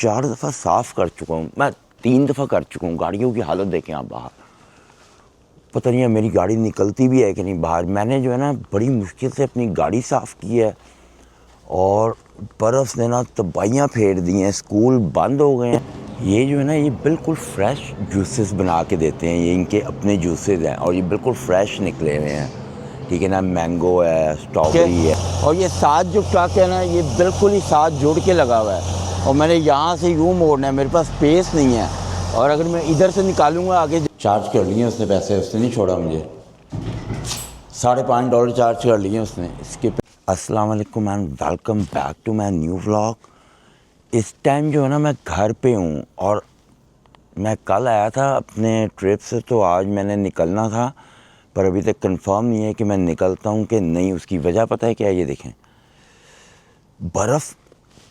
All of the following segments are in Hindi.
4 दफ़ा साफ़ कर चुका हूँ, मैं 3 दफ़ा कर चुका हूँ। गाड़ियों की हालत देखें आप बाहर, पता नहीं है मेरी गाड़ी निकलती भी है कि नहीं बाहर। मैंने जो है ना बड़ी मुश्किल से अपनी गाड़ी साफ़ की है और बर्फ़ ने ना तबाहियाँ फेर दी हैं, स्कूल बंद हो गए हैं। ये जो है ना ये बिल्कुल फ़्रेश जूसेस बना के देते हैं, ये इनके अपने जूसेस हैं और ये बिल्कुल फ़्रेश निकले हुए हैं, ठीक है ना। मैंगो है, स्ट्रॉबेरी है और ये साथ जो ट्रक है ना ये बिल्कुल ही साथ जुड़ के लगा हुआ है और मैंने यहाँ से यूँ मोड़ना है, मेरे पास स्पेस नहीं है और अगर मैं इधर से निकालूंगा आगे। चार्ज कर लिए उसने पैसे, उसने नहीं छोड़ा मुझे। $5.5 चार्ज कर लिए उसने इसके। अस्सलाम वालेकुम and welcome back to my new vlog. इस टाइम जो है ना मैं घर पे हूँ और मैं कल आया था अपने ट्रिप से, तो आज मैंने निकलना था पर अभी तक कंफर्म नहीं है कि मैं निकलता हूँ कि नहीं। उसकी वजह पता है क्या है? ये देखें, बर्फ़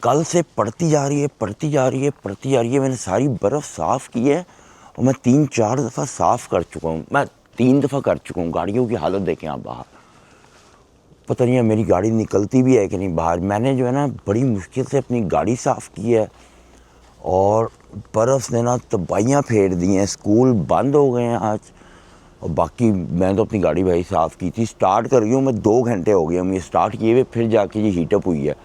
कल से पड़ती जा रही है, पड़ती जा रही है, पड़ती जा रही है। मैंने सारी बर्फ़ साफ़ की है और मैं 3-4 दफ़ा साफ़ कर चुका हूँ, मैं 3 दफ़ा कर चुका हूँ। गाड़ियों की हालत देखें आप बाहर, पता नहीं है मेरी गाड़ी निकलती भी है कि नहीं बाहर। मैंने जो है ना बड़ी मुश्किल से अपनी गाड़ी साफ़ की है और बर्फ़ ने ना तबाहियाँ फेर दी हैं, स्कूल बंद हो गए हैं आज। और बाकी मैं तो अपनी गाड़ी भाई साफ़ की थी, स्टार्ट कर गई हूँ मैं, 2 घंटे हो गए मुझे स्टार्ट किए हुए, फिर जाके ये हीटअप हुई है।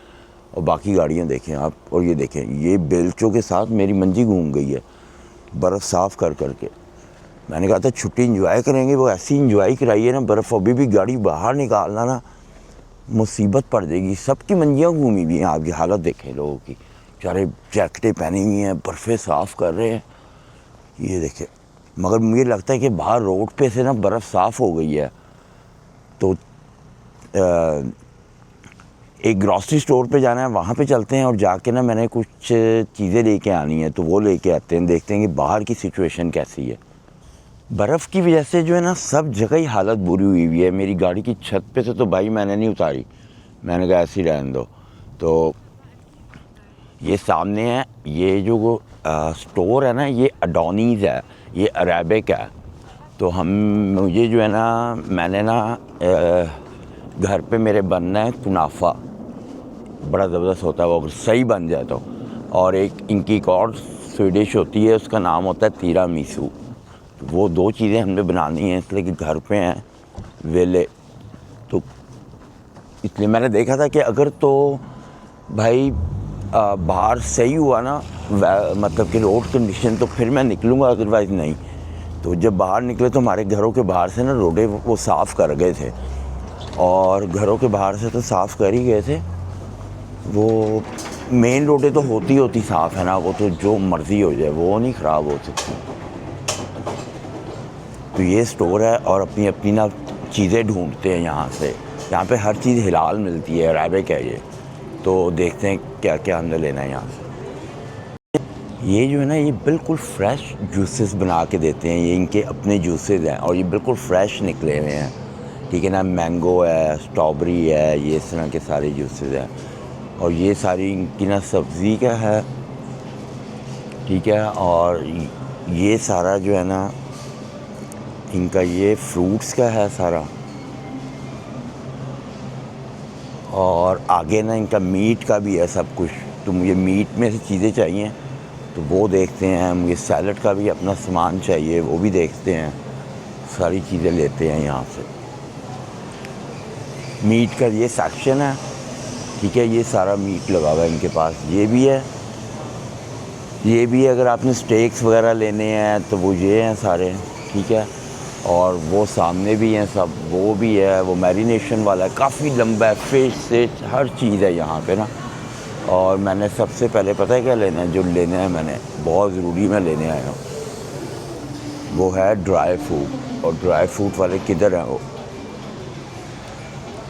और बाकी गाड़ियाँ देखें आप, और ये देखें ये बेल्चों के साथ मेरी मंजी घूम गई है बर्फ़ साफ़ कर करके। मैंने कहा था छुट्टी इंजॉय करेंगे, वो ऐसी इंजॉय कराई है ना बर्फ़। अभी भी गाड़ी बाहर निकालना ना मुसीबत पड़ जाएगी। सबकी मंजियाँ घूमी हुई हैं, आपकी हालत देखें लोगों की, बेचारे जैकेटें पहनी हुई हैं, बर्फ़ें साफ़ कर रहे हैं, ये देखें। मगर मुझे लगता है कि बाहर रोड पे से ना बर्फ़ साफ़ हो गई है, तो एक ग्रॉसरी स्टोर पे जाना है, वहाँ पे चलते हैं और जाके ना मैंने कुछ चीज़ें लेके आनी है, तो वो लेके आते हैं, देखते हैं कि बाहर की सिचुएशन कैसी है। बर्फ़ की वजह से जो है ना सब जगह ही हालत बुरी हुई हुई है। मेरी गाड़ी की छत पे से तो भाई मैंने नहीं उतारी, मैंने कहा ऐसे ही रहने दो। तो ये सामने है, ये जो स्टोर है ना ये अडोनीज़ है, ये अरेबिक है। तो मुझे जो है ना मैंने ना घर पे मेरे बनना है कुनाफा, बड़ा ज़बरदस्त होता है वो अगर सही बन जाए तो। और एक इनकी एक और स्वीडिश होती है, उसका नाम होता है तीरामिसू। वो 2 चीज़ें हमने बनानी हैं, इसलिए कि घर पे हैं वेले, तो इसलिए मैंने देखा था कि अगर तो भाई बाहर सही हुआ ना मतलब कि रोड कंडीशन, तो फिर मैं निकलूँगा, अदरवाइज़ नहीं। तो जब बाहर निकले तो हमारे घरों के बाहर से ना रोडें वो साफ़ कर गए थे, और घरों के बाहर से तो साफ़ कर ही गए थे। वो मेन रोडें तो होती साफ़ है ना, वो तो जो मर्ज़ी हो जाए वो नहीं ख़राब हो सकती। तो ये स्टोर है और अपनी अपनी ना चीज़ें ढूंढते हैं यहाँ से। यहाँ पे हर चीज़ हिलाल मिलती है, अरेबिक है ये। तो देखते हैं क्या क्या हमने लेना है यहाँ से। ये जो है ना ये बिल्कुल फ़्रेश जूसेस बना के देते हैं, ये इनके अपने जूसेस हैं और ये बिल्कुल फ़्रेश निकले हुए हैं, ठीक है ना। मैंगो है, स्ट्रॉबेरी है, ये इस तरह के सारे जूसेस हैं। और ये सारी इनकी ना सब्ज़ी का है, ठीक है। और ये सारा जो है ना इनका ये फ्रूट्स का है सारा। और आगे ना इनका मीट का भी है सब कुछ, तो मुझे मीट में से चीज़ें चाहिए तो वो देखते हैं। मुझे सैलड का भी अपना सामान चाहिए, वो भी देखते हैं। सारी चीज़ें लेते हैं यहाँ से। मीट का ये सेक्शन है, ठीक है, ये सारा मीट लगा हुआ है इनके पास। ये भी है, ये भी है। अगर आपने स्टेक्स वगैरह लेने हैं तो वो ये हैं सारे, ठीक है। और वो सामने भी हैं सब, वो भी है, वो मैरिनेशन वाला है, काफ़ी लंबा है। फिश से हर चीज़ है यहाँ पे ना। और मैंने सबसे पहले पता है क्या लेना है, जो लेना है मैंने बहुत ज़रूरी मैं लेने आया हूँ, वो है ड्राई फ्रूट। और ड्राई फ्रूट वाले किधर हैं? वो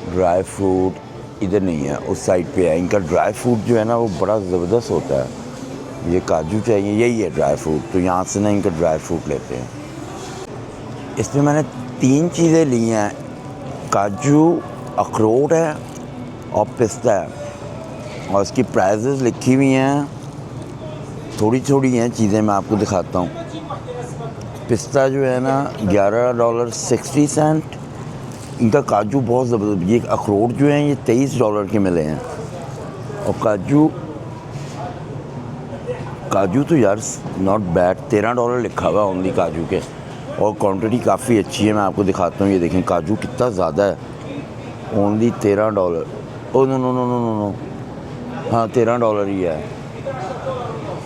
ड्राई फ्रूट इधर नहीं है, उस साइड पे है। इनका ड्राई फ्रूट जो है ना वो बड़ा ज़बरदस्त होता है। ये काजू चाहिए, यही है ड्राई फ्रूट, तो यहाँ से ना इनका ड्राई फ्रूट लेते हैं। इसमें मैंने 3 चीज़ें ली हैं, काजू, अखरोट है और पिस्ता है। और इसकी प्राइसेस लिखी हुई हैं, थोड़ी थोड़ी हैं चीज़ें, मैं आपको दिखाता हूँ। पिस्ता जो है ना $11.60। इनका काजू बहुत ज़बरदस्त। ये अखरोट जो हैं ये $23 के मिले हैं और काजू काजू तो यार नॉट बैड, $13 लिखा हुआ ओनली काजू के, और क्वांटिटी काफ़ी अच्छी है। मैं आपको दिखाता हूँ, ये देखें काजू कितना ज़्यादा है, only $13। Oh no no no no no no, हाँ $13 ही है।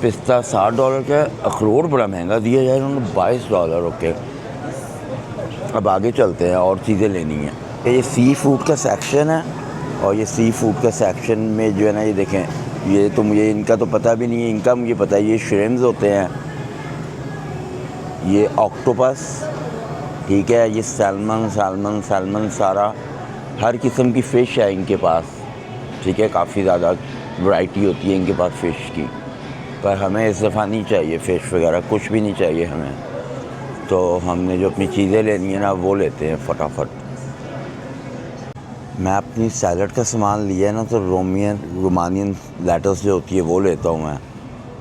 पिस्ता $60 का है, अखरोट बड़ा महंगा दिया यार उन्होंने, $22। ओके, अब आगे चलते हैं और चीज़ें लेनी हैं। ये सी फूड का सेक्शन है, और ये सी फूड का सेक्शन में जो है ना, ये देखें, ये तो मुझे इनका तो पता भी नहीं है, इनका मुझे पता है ये श्रिम्स होते हैं, ये ऑक्टोपस, ठीक है, ये सैल्मन सारा हर किस्म की फ़िश है इनके पास, ठीक है, काफ़ी ज़्यादा वैरायटी होती है इनके पास फ़िश की। पर हमें इस दफ़ा नहीं चाहिए फ़िश वगैरह, कुछ भी नहीं चाहिए हमें, तो हमने जो अपनी चीज़ें लेनी है ना वो लेते हैं फटाफट। मैं अपनी सैलड का सामान लिया है ना, तो रोमानियन लेटस जो होती है वो लेता हूँ मैं।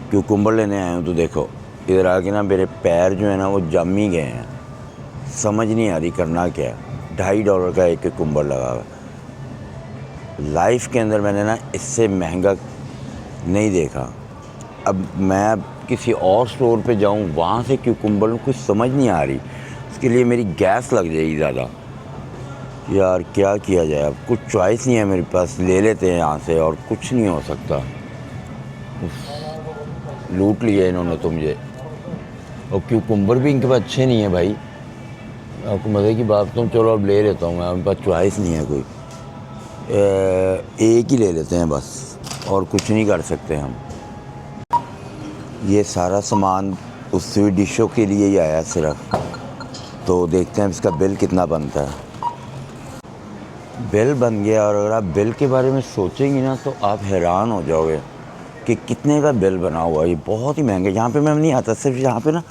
क्यूकम्बर लेने आया हूँ तो देखो इधर आके ना मेरे पैर जो है ना वो जम ही गए हैं, समझ नहीं आ रही करना क्या है। $2.5 का एक क्यूकम्बर लगा हुआ है। लाइफ के अंदर मैंने ना इससे महंगा नहीं देखा। अब मैं किसी और स्टोर पे जाऊँ, वहाँ से क्यूकम्बर कुछ समझ नहीं आ रही, उसके लिए मेरी गैस लग जाएगी ज़्यादा। यार क्या किया जाए, अब कुछ चॉइस नहीं है मेरे पास, ले लेते हैं यहाँ से, और कुछ नहीं हो सकता। लूट लिया इन्होंने तो मुझे, और क्यूकम्बर भी इनके पास अच्छे नहीं है भाई, आपको मज़े की बात तो चलो अब ले लेता हूँ मैं, मेरे पास चॉइस नहीं है कोई, एक ही ले लेते हैं बस, और कुछ नहीं कर सकते हम। ये सारा सामान उस स्वीट डिशों के लिए ही आया सिर्फ, तो देखते हैं इसका बिल कितना बनता है। बिल बन गया, और अगर आप बिल के बारे में सोचेंगी ना तो आप हैरान हो जाओगे कि कितने का बिल बना हुआ है। ये बहुत ही महंगा, यहाँ पे मैं नहीं आता, सिर्फ यहाँ पे ना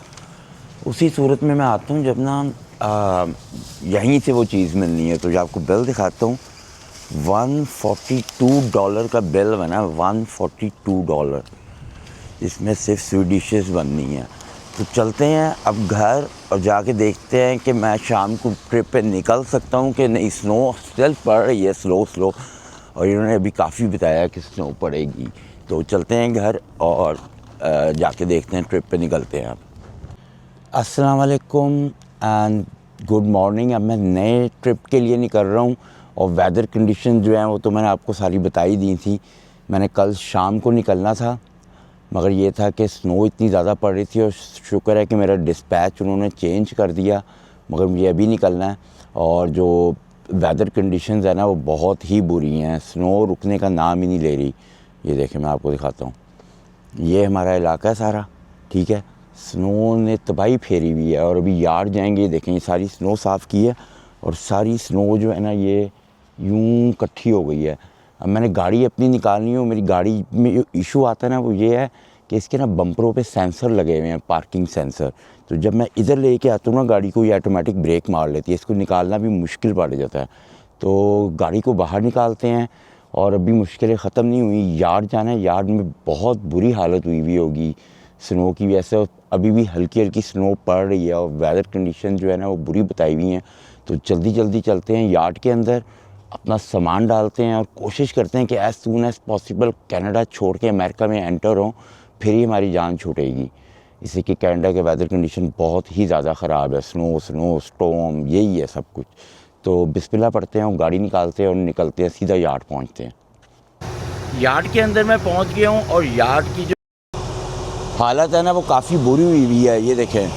उसी सूरत में मैं आता हूँ जब ना यहीं से वो चीज़ मिलनी है। तो जो आपको बिल दिखाता हूँ, $142 का बिल बना, $142, इसमें सिर्फ स्वीट डिशेस बननी है। तो चलते हैं अब घर और जाके देखते हैं कि मैं शाम को ट्रिप पे निकल सकता हूँ कि नहीं। स्नो स्टिल पड़ रही है, स्लो, और इन्होंने अभी काफ़ी बताया कि स्नो पड़ेगी। तो चलते हैं घर और जाके देखते हैं, ट्रिप पे निकलते हैं। अब अस्सलाम वालेकुम एंड गुड मॉर्निंग। अब मैं नए ट्रिप के लिए निकल रहा हूँ, और वेदर कंडीशन जो हैं वो तो मैंने आपको सारी बताई दी थी। मैंने कल शाम को निकलना था, मगर ये था कि स्नो इतनी ज़्यादा पड़ रही थी, और शुक्र है कि मेरा डिस्पैच उन्होंने चेंज कर दिया, मगर मुझे अभी निकलना है। और जो वेदर कंडीशंस है ना वो बहुत ही बुरी हैं, स्नो रुकने का नाम ही नहीं ले रही। ये देखें, मैं आपको दिखाता हूँ, ये हमारा इलाका है सारा, ठीक है, स्नो ने तबाही फेरी हुई है। और अभी यार्ड जाएंगे, ये देखें, ये सारी स्नो साफ़ की है, और सारी स्नो जो है ना ये यूं इकट्ठी हो गई है। अब मैंने गाड़ी अपनी निकालनी हो, मेरी गाड़ी में जो इशू आता है ना वो ये है कि इसके ना बम्परों पे सेंसर लगे हुए हैं, पार्किंग सेंसर। तो जब मैं इधर लेके आता हूँ ना गाड़ी को, ये ऑटोमेटिक ब्रेक मार लेती है, इसको निकालना भी मुश्किल पड़ जाता है। तो गाड़ी को बाहर निकालते हैं, और अभी मुश्किलें ख़त्म नहीं हुई, यार्ड जाना है। यार्ड में बहुत बुरी हालत हुई होगी स्नो की वजह से, अभी भी हल्की हल्की स्नो पड़ रही है, और वेदर कंडीशन जो है ना वो बुरी बताई हुई हैं। तो जल्दी चलते हैं यार्ड के अंदर, अपना सामान डालते हैं, और कोशिश करते हैं कि as soon as possible Canada छोड़ के अमेरिका में एंटर हों, फिर ही हमारी जान छूटेगी। इससे कि कनाडा के वेदर कंडीशन बहुत ही ज़्यादा ख़राब है, स्नो स्टॉर्म यही है सब कुछ। तो बिस्मिल्लाह पढ़ते हैं और गाड़ी निकालते हैं और निकलते हैं, सीधा यार्ड पहुंचते हैं। यार्ड के अंदर मैं पहुंच गया हूं, और यार्ड की जो हालत है ना वो काफ़ी बुरी हुई है। ये देखें,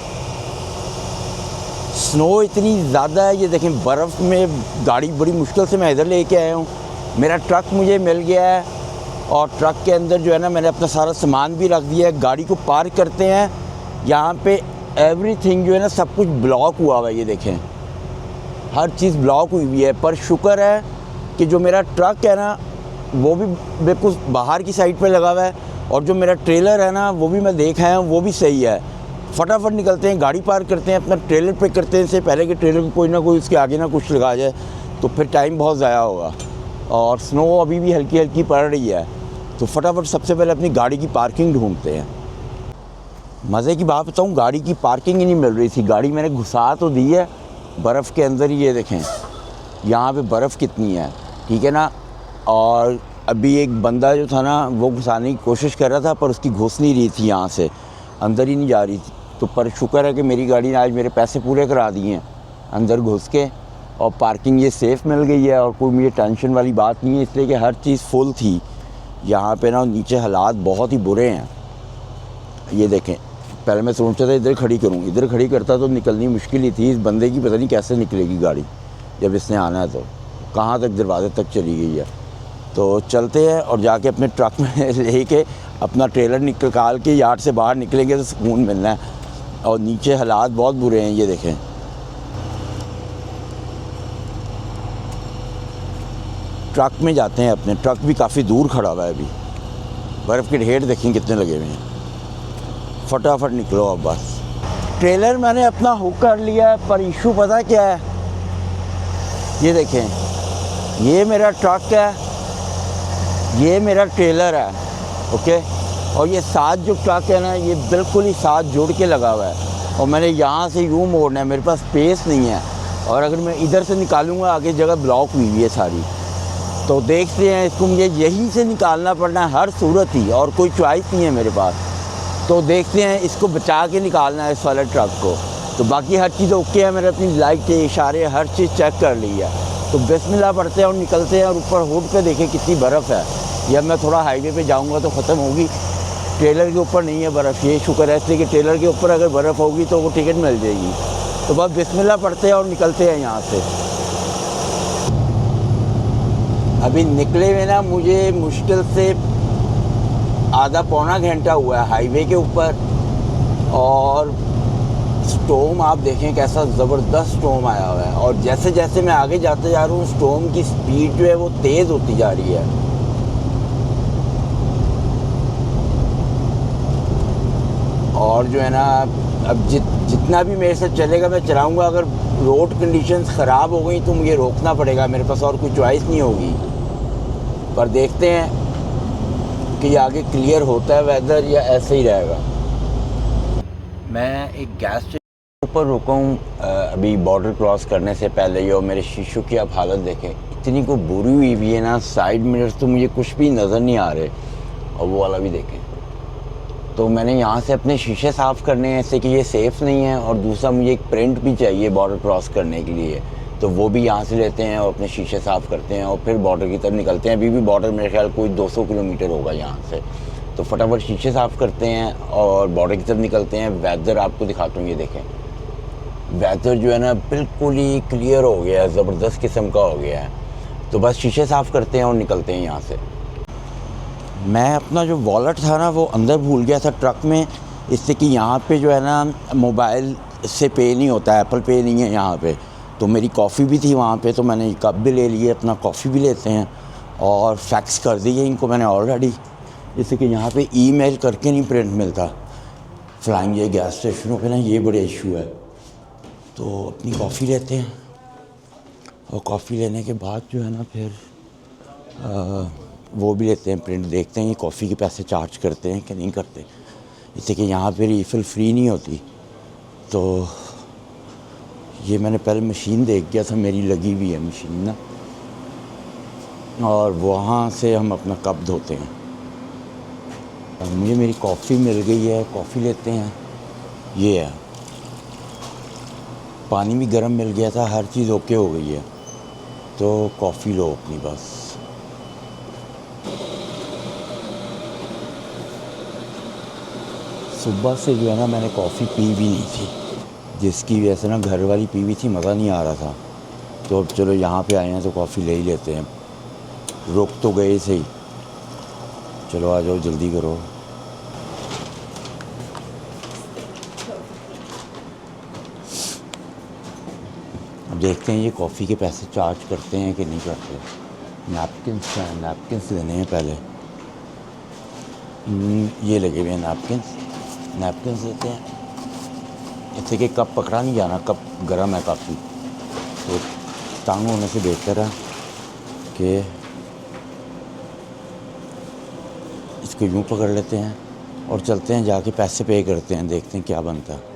स्नो इतनी ज़्यादा है, ये देखें, बर्फ़ में गाड़ी बड़ी मुश्किल से मैं इधर लेके आया हूँ। मेरा ट्रक मुझे मिल गया है, और ट्रक के अंदर जो है ना मैंने अपना सारा सामान भी रख दिया है। गाड़ी को पार्क करते हैं, यहाँ पे एवरीथिंग जो है ना सब कुछ ब्लॉक हुआ हुआ है। ये देखें, हर चीज़ ब्लॉक हुई है, पर शुक्र है कि जो मेरा ट्रक है ना वो भी बिल्कुल बाहर की साइड पे लगा हुआ है, और जो मेरा ट्रेलर है ना वो भी मैं देख आया हूँ, वो भी सही है। फटाफट निकलते हैं, गाड़ी पार्क करते हैं, अपना ट्रेलर पे करते हैं, इससे पहले कि ट्रेलर को कोई ना कोई उसके आगे ना कुछ लगा जाए, तो फिर टाइम बहुत ज़ाया होगा। और स्नो अभी भी हल्की हल्की पड़ रही है, तो फटाफट सबसे पहले अपनी गाड़ी की पार्किंग ढूंढते हैं। मज़े की बात बताऊँ, गाड़ी की पार्किंग ही नहीं मिल रही थी। गाड़ी मैंने घुसा तो दी है बर्फ़ के अंदर ही, ये देखें यहाँ पे बर्फ़ कितनी है, ठीक है ना। और अभी एक बंदा जो था ना वो घुसाने की कोशिश कर रहा था, पर उसकी घुस नहीं रही थी, यहाँ से अंदर ही नहीं जा रही थी। तो पर शुक्र है कि मेरी गाड़ी ने आज मेरे पैसे पूरे करा दिए हैं अंदर घुस के, और पार्किंग ये सेफ़ मिल गई है, और कोई मुझे टेंशन वाली बात नहीं है, इसलिए कि हर चीज़ फुल थी यहाँ पे ना। नीचे हालात बहुत ही बुरे हैं, ये देखें। पहले मैं सोचा था इधर खड़ी करूँ, इधर खड़ी करता तो निकलनी मुश्किल ही थी। इस बंदे की पता नहीं कैसे निकलेगी गाड़ी, जब इसने आना है तो कहाँ तक दरवाजे तक चली गई है। तो चलते हैं और जाके अपने ट्रक में लेके अपना ट्रेलर निकाल के यार्ड से बाहर निकलेंगे तो सुकून मिलना है। और नीचे हालात बहुत बुरे हैं, ये देखें। ट्रक में जाते हैं अपने, ट्रक भी काफ़ी दूर खड़ा हुआ है अभी। बर्फ़ के ढेर देखें कितने लगे हुए हैं। फटाफट निकलो अब बस। ट्रेलर मैंने अपना हुक कर लिया है, पर इशू पता क्या है, ये देखें, ये मेरा ट्रक है, ये मेरा ट्रेलर है, ओके। और ये साथ जो ट्रक है ना, ये बिल्कुल ही साथ जुड़ के लगा हुआ है, और मैंने यहाँ से यूँ मोड़ना है, मेरे पास स्पेस नहीं है। और अगर मैं इधर से निकालूंगा आगे जगह ब्लॉक हुई है सारी। तो देखते हैं, इसको मुझे यहीं से निकालना पड़ना है हर सूरत ही, और कोई चॉइस नहीं है मेरे पास। तो देखते हैं, इसको बचा के निकालना है इस वाले ट्रक को। तो बाकी हर चीज़ ओके है, मैंने अपनी लाइट के इशारे हर चीज़ चेक कर ली है। तो बिस्मिल्लाह पढ़ते हैं और निकलते हैं। और ऊपर हुड पे देखें कितनी बर्फ़ है। जब मैं थोड़ा हाईवे पे जाऊंगा तो ख़त्म होगी। ट्रेलर के ऊपर नहीं है बर्फ़, ये शुक्र है, इसलिए कि ट्रेलर के ऊपर अगर बर्फ़ होगी तो वो टिकट मिल जाएगी। तो बस बिस्मिल्लाह पढ़ते हैं और निकलते हैं यहाँ से। अभी निकले हुए ना मुझे मुश्किल से आधा पौना घंटा हुआ है हाईवे के ऊपर। और स्टॉर्म आप देखें कैसा ज़बरदस्त स्टॉर्म आया हुआ है। और जैसे जैसे मैं आगे जाते जा रहा हूँ, स्टॉर्म की स्पीड जो है वो तेज़ होती जा रही है। और जो है ना, अब जितना भी मेरे से चलेगा मैं चलाऊँगा। अगर रोड कंडीशंस ख़राब हो गई तो मुझे रोकना पड़ेगा, मेरे पास और कोई चॉइस नहीं होगी। पर देखते हैं कि आगे क्लियर होता है वेदर या ऐसे ही रहेगा। मैं एक गैस स्टेशन ऊपर रुका हूँ अभी बॉर्डर क्रॉस करने से पहले ही। और मेरे शीशों की आप हालत देखें, इतनी को बुरी हुई हुई है ना। साइड मिरर्स तो मुझे कुछ भी नज़र नहीं आ रहे, और वो वाला भी देखें। तो मैंने यहाँ से अपने शीशे साफ़ करने हैं, ऐसे कि ये सेफ़ नहीं है। और दूसरा मुझे एक प्रिंट भी चाहिए बॉर्डर क्रॉस करने के लिए, तो वो भी यहाँ से लेते हैं और अपने शीशे साफ़ करते हैं और फिर बॉर्डर की तरफ निकलते हैं। अभी भी बॉर्डर मेरे ख्याल कोई 200 किलोमीटर होगा यहाँ से। तो फटाफट शीशे साफ़ करते हैं और बॉर्डर की तरफ निकलते हैं। वेदर आपको दिखाता हूँ, ये देखें। वेदर जो है ना बिल्कुल ही क्लियर हो गया है, ज़बरदस्त किस्म का हो गया है। तो बस शीशे साफ़ करते हैं और निकलते हैं यहाँ से। मैं अपना जो वॉलेट था ना वो अंदर भूल गया था ट्रक में, इससे कि यहाँ पे जो है ना मोबाइल से पे नहीं होता है, एप्पल पे नहीं है यहाँ पे। तो मेरी कॉफ़ी भी थी वहाँ पे, तो मैंने कप भी ले लिए, अपना कॉफ़ी भी लेते हैं। और फैक्स कर दिए इनको मैंने ऑलरेडी, जैसे कि यहाँ पे ईमेल करके नहीं प्रिंट मिलता फ्लाइंग ये गैस स्टेशनों पे ना, ये बड़े इशू है। तो अपनी कॉफ़ी लेते हैं, और कॉफ़ी लेने के बाद जो है ना फिर वो भी लेते हैं प्रिंट, देखते हैं ये कॉफ़ी के पैसे चार्ज करते हैं कि नहीं करते, इससे कि यहाँ पे रीफ़िल फ्री नहीं होती। तो ये मैंने पहले मशीन देख गया था, मेरी लगी हुई है मशीन ना, और वहाँ से हम अपना कप धोते हैं। मुझे मेरी कॉफ़ी मिल गई है, कॉफ़ी लेते हैं। ये है, पानी भी गर्म मिल गया था, हर चीज़ ओके हो गई है। तो कॉफ़ी लो अपनी बस। सुबह से जो है ना मैंने कॉफ़ी पी भी नहीं थी, जिसकी वजह से ना घर वाली पी भी थी, मज़ा नहीं आ रहा था। तो अब चलो यहाँ पे आए हैं तो कॉफ़ी ले ही लेते हैं। रुक तो गए सही, चलो आ जाओ जल्दी करो। अब देखते हैं ये कॉफ़ी के पैसे चार्ज करते हैं कि नहीं करते। नैपकिन्स लेने हैं पहले। ये लगे हुए हैं नैपकिन्स लेते हैं। इससे कि कप पकड़ा नहीं जाना, कप गर्म है काफ़ी, तो तंग होने से बेहतर है कि इसको यूँ पकड़ लेते हैं और चलते हैं, जाके पैसे पे करते हैं, देखते हैं क्या बनता है।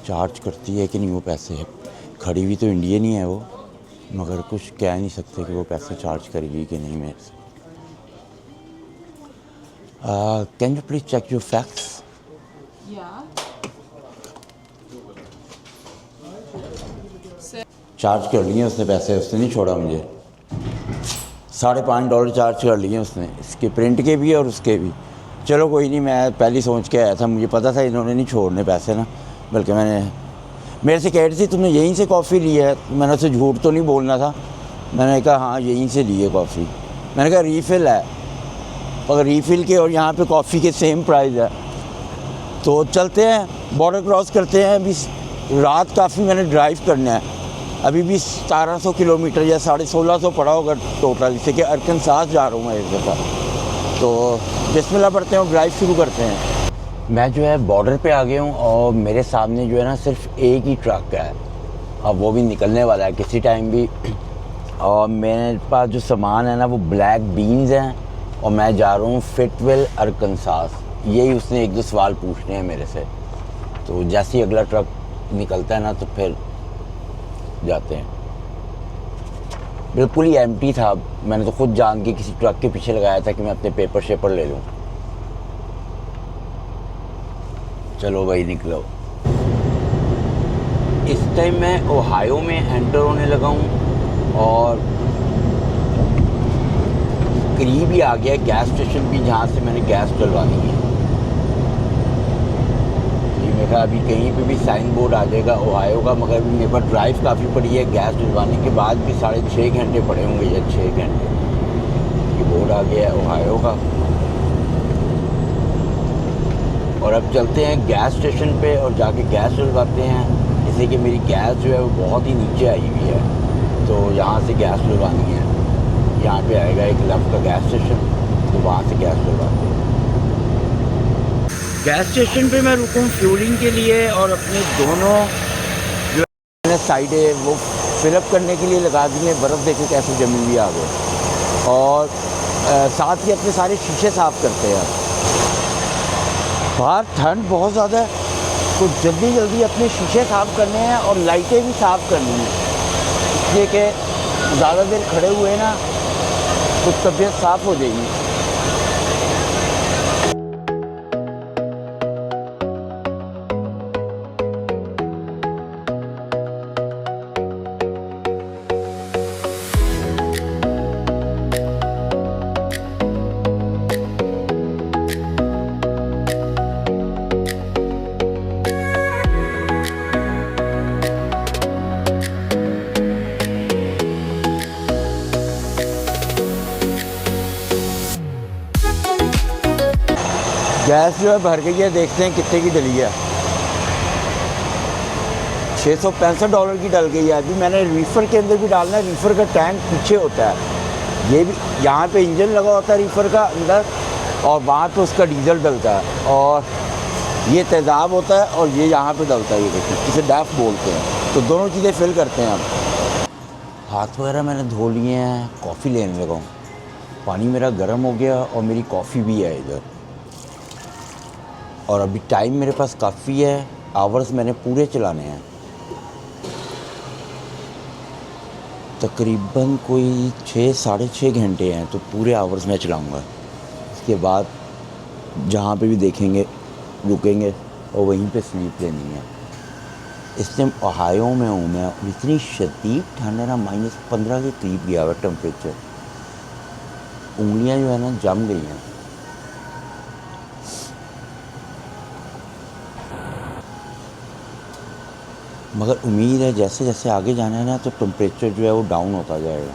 चार्ज करती है कि नहीं वो पैसे। खड़ी हुई तो इंडियन ही है वो, मगर कुछ कह नहीं सकते कि वो पैसे चार्ज करेगी कि नहीं मेरे से। Can you please check your facts? Charge कर लिए उसने पैसे, उसने नहीं छोड़ा मुझे। $5.5 चार्ज कर लिए उसने, इसके प्रिंट के भी और उसके भी। चलो कोई नहीं, मैं पहले सोच के आया था, मुझे पता था इन्होंने नहीं छोड़ने पैसे ना। बल्कि मेरे से कह रही थी तुमने यहीं से कॉफ़ी ली है, मैंने उससे झूठ तो नहीं बोलना था। मैंने कहा हाँ यहीं से ली है कॉफ़ी। मैंने कहा रीफ़िल है, अगर रीफ़िल के और यहाँ पे कॉफ़ी के सेम प्राइस है। तो चलते हैं, बॉर्डर क्रॉस करते हैं। अभी रात काफ़ी मैंने ड्राइव करना है, अभी भी 1700 किलोमीटर या 1650 पड़ा होगा टोटल, इससे कि अरकानसास जा रहा हूँ मैं एक दफ़ा। तो बिस्मिल्लाह पढ़ते हैं और ड्राइव शुरू करते हैं। मैं जो है बॉर्डर पे आ गया हूँ और मेरे सामने जो है ना सिर्फ एक ही ट्रक है, अब वो भी निकलने वाला है किसी टाइम भी। और मेरे पास जो सामान है ना वो ब्लैक बीन्स हैं और मैं जा रहा हूँ फिटविल अरकानसास। यही उसने एक दो सवाल पूछने हैं मेरे से। तो जैसे ही अगला ट्रक निकलता है ना तो फिर जाते हैं। बिल्कुल ही एम्प्टी था, मैंने तो खुद जान के किसी ट्रक के पीछे लगाया था कि मैं अपने पेपर शेपर ले लूँ। चलो भाई निकलो। इस टाइम मैं ओहायो में एंटर होने लगा हूँ और करीब ही आ गया गैस स्टेशन भी जहाँ से मैंने गैस डलवानी है। मेरे ख्याल अभी कहीं पे भी साइन बोर्ड आ जाएगा ओहायो का, मगर मेरे पास ड्राइव काफ़ी पड़ी है। गैस डलवाने के बाद भी 6.5 घंटे पड़े होंगे या 6 घंटे। ये बोर्ड आ गया है ओहायो का। और अब चलते हैं गैस स्टेशन पे और जाके गैस डलवाते हैं, जैसे कि मेरी गैस जो है वो बहुत ही नीचे आई हुई है। तो यहाँ से गैस डलवानी है, यहाँ पे आएगा एक लेफ्ट का गैस स्टेशन, तो वहाँ से गैस डलवाते हैं। गैस स्टेशन पे मैं रुकूँ फ्यूलिंग के लिए और अपने दोनों जो मैंने साइडें वो फिलअप करने के लिए लगा दी हैं। बर्फ़ देखे कैसे जमी हुई आ गए। और साथ ही अपने सारे शीशे साफ़ करते हैं। बाहर ठंड बहुत ज़्यादा है तो जल्दी जल्दी अपने शीशे साफ़ करने हैं और लाइटें भी साफ़ करनी हैं, इसलिए कि ज़्यादा देर खड़े हुए ना तो तबीयत साफ़ हो जाएगी। गैस जो है भर गई है, देखते हैं कितने की डली है। $665 की डल गई है। अभी मैंने रीफ़र के अंदर भी डालना है। रीफ़र का टैंक पीछे होता है, ये भी यहाँ पे इंजन लगा होता है रीफ़र का अंदर और वहाँ पे उसका डीजल डलता है और ये तेज़ाब होता है और ये यहाँ पे डलता है। ये देखिए, इसे डैफ बोलते हैं। तो दोनों चीज़ें फिल करते हैं हम। हाथ वगैरह मैंने धो लिए हैं, कॉफ़ी लेने लगा हूँ। पानी मेरा गर्म हो गया और मेरी कॉफ़ी भी है इधर। और अभी टाइम मेरे पास काफ़ी है, आवर्स मैंने पूरे चलाने हैं। तकरीबन कोई 6-6.5 घंटे हैं, तो पूरे आवर्स मैं चलाऊँगा। इसके बाद जहाँ पे भी देखेंगे रुकेंगे और वहीं पे स्लीप लेनी है। इस टाइम ओहायो में हूँ मैं, इतनी शदीद ठंड है ना, -15 के करीब गया हुआ टेम्परेचर। उंगलियाँ जो है ना जम गई हैं। मगर उम्मीद है जैसे जैसे आगे जाना है ना तो टेम्परेचर जो है वो डाउन होता जाएगा,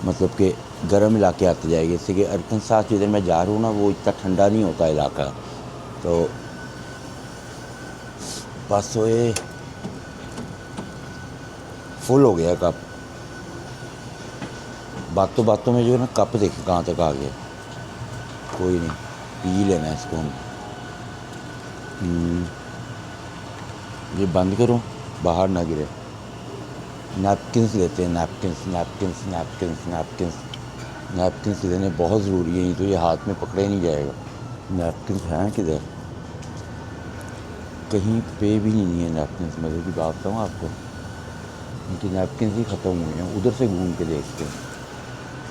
मतलब कि गर्म इलाके आते जाएंगे। जैसे कि अरकानसास जिधर मैं जा रहा हूँ ना वो इतना ठंडा नहीं होता इलाका। तो बस ये फुल हो गया कप। बातों बातों में जो है ना कप देखे कहाँ तक आ गया। कोई नहीं, पी लेना है इसको हम। ये बंद करो, बाहर ना गिरे। नैपकिन्स लेते हैं, napkins napkins napkins napkins napkins लेने बहुत ज़रूरी है, नहीं तो ये हाथ में पकड़े नहीं जाएगा। नैपकिन्स हैं किधर? कहीं पे भी नहीं है नैपकिन्स। मज़े की बात बताऊँ आपको, उनकी नैपकिन ही ख़त्म हुई हैं। उधर से घूम के देखते हैं,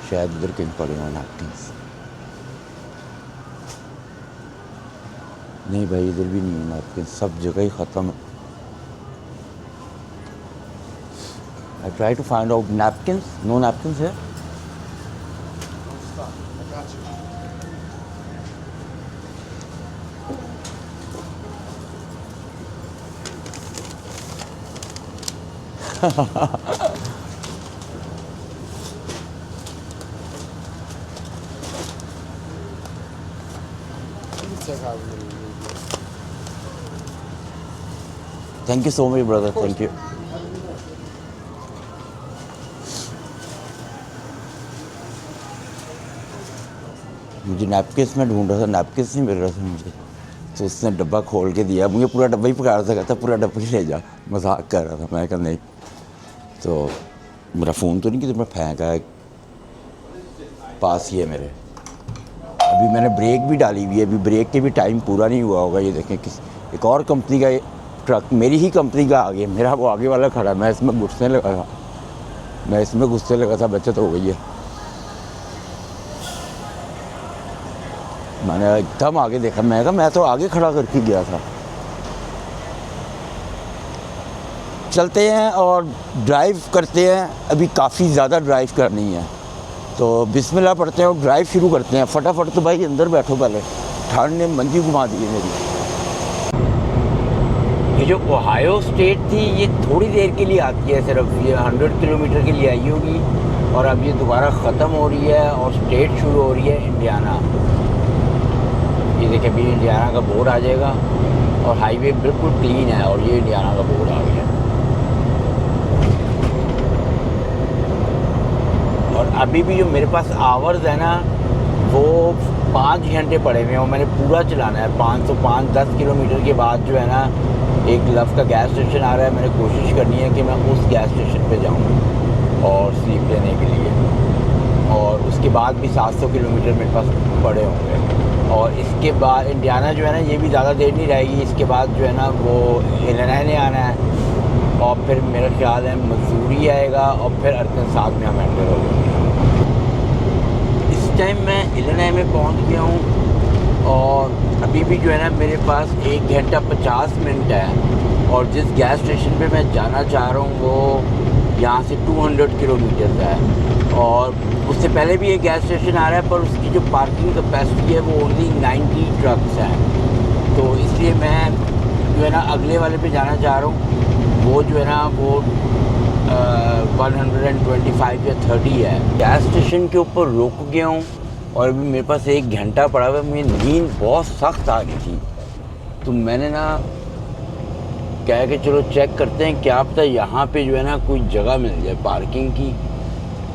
शायद उधर कहीं पड़े हों नैपकिन। नहीं भाई, इधर भी नहीं है नैपकिन, सब जगह ही ख़त्म है। I try to find out napkin, no napkin है। Thank you so much brother, thank you. मुझे नैपकिस में ढूंढ रहा था, नैपकिस नहीं मिल रहा था मुझे, तो उसने डब्बा खोल के दिया मुझे, पूरा डब्बा ही पकड़ रहा था, पूरा डब्बा ही ले जा। मजाक कर रहा था, मैं कहा नहीं। तो मेरा फ़ोन तो नहीं कि तुम्हें फेंका है, पास ही है मेरे। अभी मैंने ब्रेक भी डाली हुई है, अभी ब्रेक के भी टाइम पूरा नहीं हुआ होगा। ये देखें, किस एक और कंपनी का ट्रक, मेरी ही कंपनी का आगे, मेरा वो आगे वाला खड़ा, मैं इसमें घुसने लगा था, बचत हो गई है। मैंने एकदम आगे देखा, मैं तो आगे खड़ा करके गया था। चलते हैं और ड्राइव करते हैं, अभी काफ़ी ज़्यादा ड्राइव करनी है, तो बिस्मिल्लाह पढ़ते हैं और ड्राइव शुरू करते हैं फटाफट। तो भाई अंदर बैठो, पहले ठंड ने मंदी घुमा दी है मेरी। ये जो ओहायो स्टेट थी, ये थोड़ी देर के लिए आती है, सिर्फ ये 100 किलोमीटर के लिए आई होगी, और अब ये दोबारा ख़त्म हो रही है और स्टेट शुरू हो रही है इंडियाना। ये देखिए, अभी इंडियाना का बोर्ड आ जाएगा और हाईवे बिल्कुल क्लीन है, और ये इंडियाना का बोर्ड आ गया। और अभी भी जो मेरे पास आवर्स है ना, वो 5 घंटे पड़े हुए हैं, और मैंने पूरा चलाना है। 505-10 किलोमीटर के बाद जो है ना, एक लव का गैस स्टेशन आ रहा है, मैंने कोशिश करनी है कि मैं उस गैस स्टेशन पे जाऊँ और स्लीप लेने के लिए। और उसके बाद भी 700 किलोमीटर मेरे पास पड़े होंगे, और इसके बाद इंडियाना जो है ना, ये भी ज़्यादा देर नहीं रहेगी। इसके बाद जो है ना, वो इलिनॉय आना है, और फिर मेरा ख्याल है मसूरी आएगा, और फिर अरकानसास में हम एंटर हो जाएंगे। इस टाइम मैं इलिनॉय में पहुंच गया हूं, और अभी भी जो है ना, मेरे पास 1 घंटा 50 मिनट है, और जिस गैस स्टेशन पे मैं जाना चाह रहा हूँ वो यहाँ से 200 किलोमीटर है, और उससे पहले भी एक गैस स्टेशन आ रहा है, पर उसकी जो पार्किंग कैपेसिटी है वो ओनली 90 ट्रक्स हैं। तो इसलिए मैं जो है ना, अगले वाले पे जाना चाह रहा हूँ। वो जो है ना, वो 125 या 30 है। गैस स्टेशन के ऊपर रुक गया हूँ, और अभी मेरे पास 1 घंटा पड़ा हुआ है। मुझे नींद बहुत सख्त आ रही थी, तो मैंने ना कहा कि चलो चेक करते हैं, क्या पता यहाँ पे जो है ना कोई जगह मिल जाए पार्किंग की,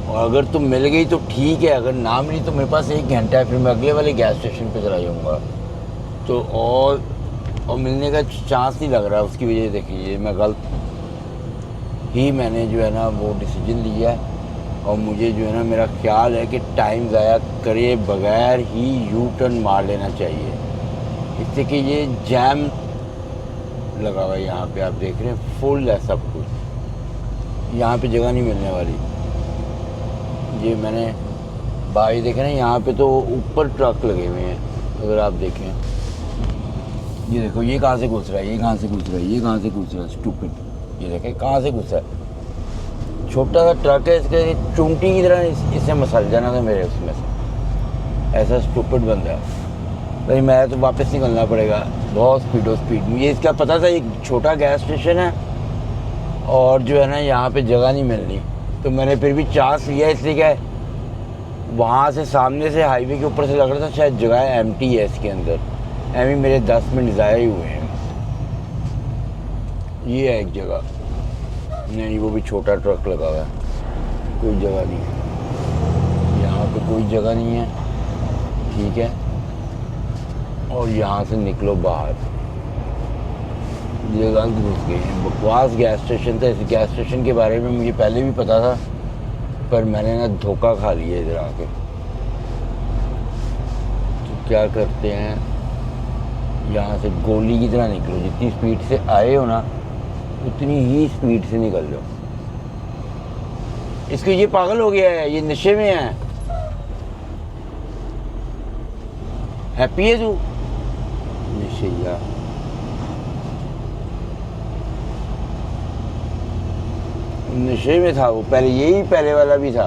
और अगर तो मिल गई तो ठीक है, अगर ना मिली तो मेरे पास 1 घंटा है, फिर मैं अगले वाले गैस स्टेशन पे चला जाऊँगा। तो और मिलने का चांस नहीं लग रहा, उसकी वजह देखिए मैं गलत ही मैंने जो है ना वो डिसीजन लिया है, और मुझे जो है ना, मेरा ख्याल है कि टाइम ज़ाया करे बगैर ही यू टर्न मार लेना चाहिए, इससे कि ये जैम लगा हुआ है यहाँ पे, आप देख रहे हैं फुल है सब कुछ, यहाँ पे जगह नहीं मिलने वाली। ये मैंने भाई देखे ना, यहाँ पे तो ऊपर ट्रक लगे हुए हैं, अगर आप देखें, ये देखो, ये कहाँ से घुस रहा है, ये कहाँ से घुस रहा है, ये कहाँ से घुस रहा है, स्टूपिड। ये देखें कहाँ से घुसा है, छोटा सा ट्रक है, इसके चूंटी की तरह इसे मसल जाना था मेरे उसमें से, ऐसा स्टूपिड बंदा है भाई। मैं तो वापस निकलना पड़ेगा, बहुत स्पीड। मुझे इसका पता था एक छोटा गैस स्टेशन है, और जो है ना यहाँ पे जगह नहीं मिल रही, तो मैंने फिर भी चांस लिया, इसलिए क्या वहाँ से सामने से हाईवे के ऊपर से लग रहा था शायद जगह एम्प्टी है इसके अंदर। एम ही मेरे 10 मिनट ज़ाया ही हुए हैं। ये है एक जगह, नहीं वो भी छोटा ट्रक लगा हुआ है, कोई जगह नहीं है यहाँ पे, कोई जगह नहीं है, ठीक है। और यहाँ से निकलो बाहर, ये गलत घुस गई है, बकवास गैस स्टेशन था। इस गैस स्टेशन के बारे में मुझे पहले भी पता था, पर मैंने ना धोखा खा लिया इधर आके। तो क्या करते हैं, यहाँ से गोली की तरह निकलो, जितनी स्पीड से आए हो ना उतनी ही स्पीड से निकल लो, इसको ये पागल हो गया है, ये नशे में है। हैप्पी है तू? नशेया नशे में था वो, पहले यही पहले वाला भी था,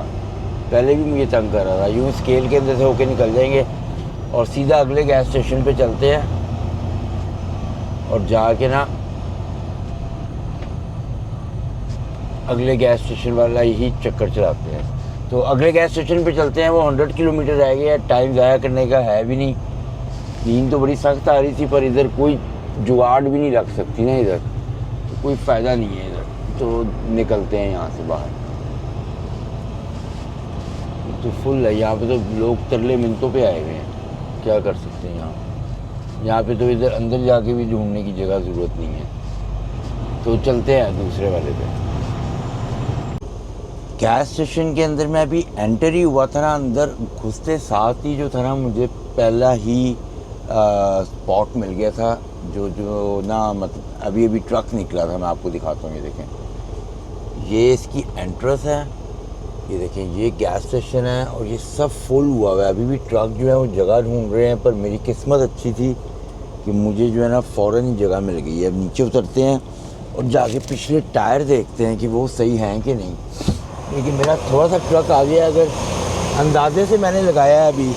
पहले भी मुझे तंग कर रहा था। यूँ स्केल के अंदर से होके निकल जाएंगे और सीधा अगले गैस स्टेशन पे चलते हैं और जाके ना अगले गैस स्टेशन वाला ही चक्कर चलाते हैं। तो अगले गैस स्टेशन पे चलते हैं, वो 100 किलोमीटर रह गया, टाइम ज़ाया करने का है भी नहीं। नींद तो बड़ी सख्त आ रही थी, पर इधर कोई जुगाड़ भी नहीं लग सकती ना, इधर तो कोई फ़ायदा नहीं है इधर। तो निकलते हैं यहाँ से बाहर। तो फुल है यहाँ पे, तो लोग तरले मिनटों पे आए हुए हैं, क्या कर सकते हैं यहाँ पे। तो इधर अंदर जाके भी ढूंढने की जगह ज़रूरत नहीं है। तो चलते हैं दूसरे वाले पे। गैस स्टेशन के अंदर मैं अभी एंटर ही हुआ था ना, अंदर घुसते साथ ही जो था ना, मुझे पहला ही स्पॉट मिल गया था, जो ना मतलब अभी ट्रक निकला था। मैं आपको दिखाता हूँ, ये देखें, ये इसकी एंट्रेंस है, ये देखें, ये गैस स्टेशन है और ये सब फुल हुआ हुआ है। अभी भी ट्रक जो है वो जगह ढूंढ रहे हैं, पर मेरी किस्मत अच्छी थी कि मुझे जो है ना फ़ौरन ही जगह मिल गई है। अब नीचे उतरते हैं और जाके पिछले टायर देखते हैं कि वो सही हैं कि नहीं। लेकिन मेरा थोड़ा सा ट्रक आ गया, अगर अंदाजे से मैंने लगाया है, अभी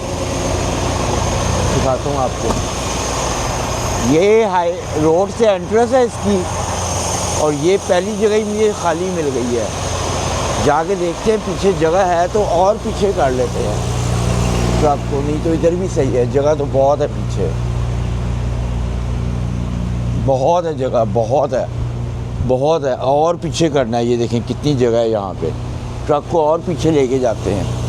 दिखाता हूँ आपको। ये हाई रोड से एंट्रेंस है इसकी, और ये पहली जगह ही मुझे खाली मिल गई है। जाके देखते हैं पीछे जगह है तो और पीछे कर लेते हैं ट्रक को, नहीं तो इधर भी सही है। जगह तो बहुत है पीछे, बहुत है जगह, बहुत है और पीछे करना है। ये देखें कितनी जगह है यहाँ पे, ट्रक को और पीछे लेके जाते हैं।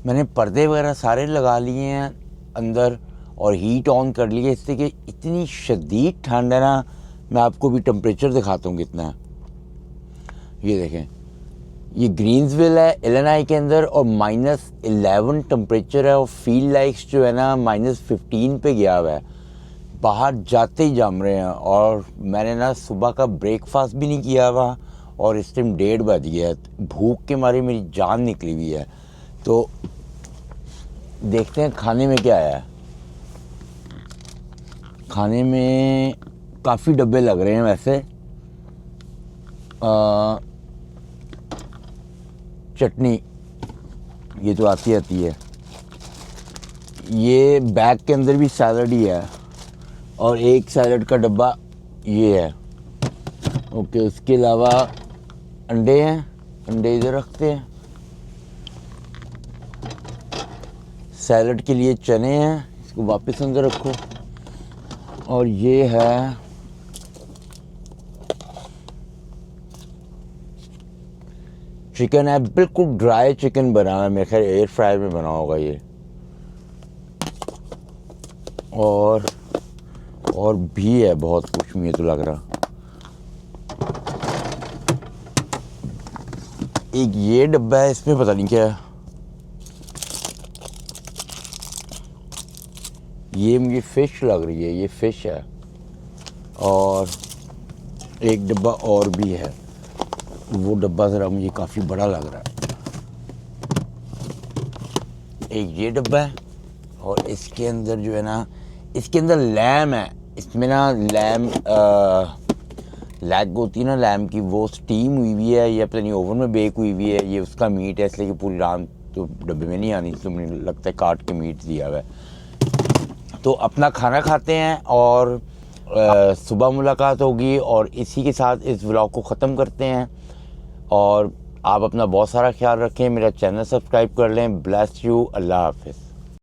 मैंने पर्दे वगैरह सारे लगा लिए हैं अंदर और हीट ऑन कर लिए, इससे कि इतनी शदीद ठंड है ना। मैं आपको भी टेम्परेचर दिखाता हूँ कितना है। ये देखें, ये ग्रीन्सविल है इलिनॉय के अंदर और -11 टेम्परेचर है, और फील लाइक्स जो है ना -15 पे गया हुआ है। बाहर जाते ही जम रहे हैं, और मैंने ना सुबह का ब्रेकफास्ट भी नहीं किया हुआ, और इस टाइम 1:30 बज गया है। भूख के मारे मेरी जान निकली हुई है। तो देखते हैं खाने में क्या आया है। खाने में काफ़ी डब्बे लग रहे हैं वैसे। चटनी ये तो आती है, ये बैग के अंदर भी सैलड ही है, और एक सैलड का डब्बा ये है। ओके, उसके अलावा अंडे हैं, अंडे इधर रखते हैं। सैलड के लिए चने हैं, इसको वापस अंदर रखो। और ये है चिकन, है बिल्कुल ड्राई चिकन बना है, मेरे ख्याल एयर फ्रायर में बना होगा ये। और भी है बहुत कुछ, मुझे तो लग रहा। एक ये डब्बा है, इसमें पता नहीं क्या है। ये मुझे फ़िश लग रही है, ये फ़िश है। और एक डब्बा और भी है, वो डब्बा ज़रा मुझे काफ़ी बड़ा लग रहा है। एक ये डब्बा है, और इसके अंदर जो है ना, इसके अंदर लैम है। इसमें ना लैम लैग होती है ना लैम की, वो स्टीम हुई हुई है, या पता नहीं ओवन में बेक हुई हुई है। ये उसका मीट है, इसलिए कि पूरी रात तो डब्बे में नहीं आनी, तो मुझे लगता है काट के मीट दिया हुआ है। तो अपना खाना खाते हैं और सुबह मुलाकात होगी, और इसी के साथ इस व्लॉग को ख़त्म करते हैं। और आप अपना बहुत सारा ख्याल रखें, मेरा चैनल सब्सक्राइब कर लें। ब्लेस यू, अल्लाह हाफिज़।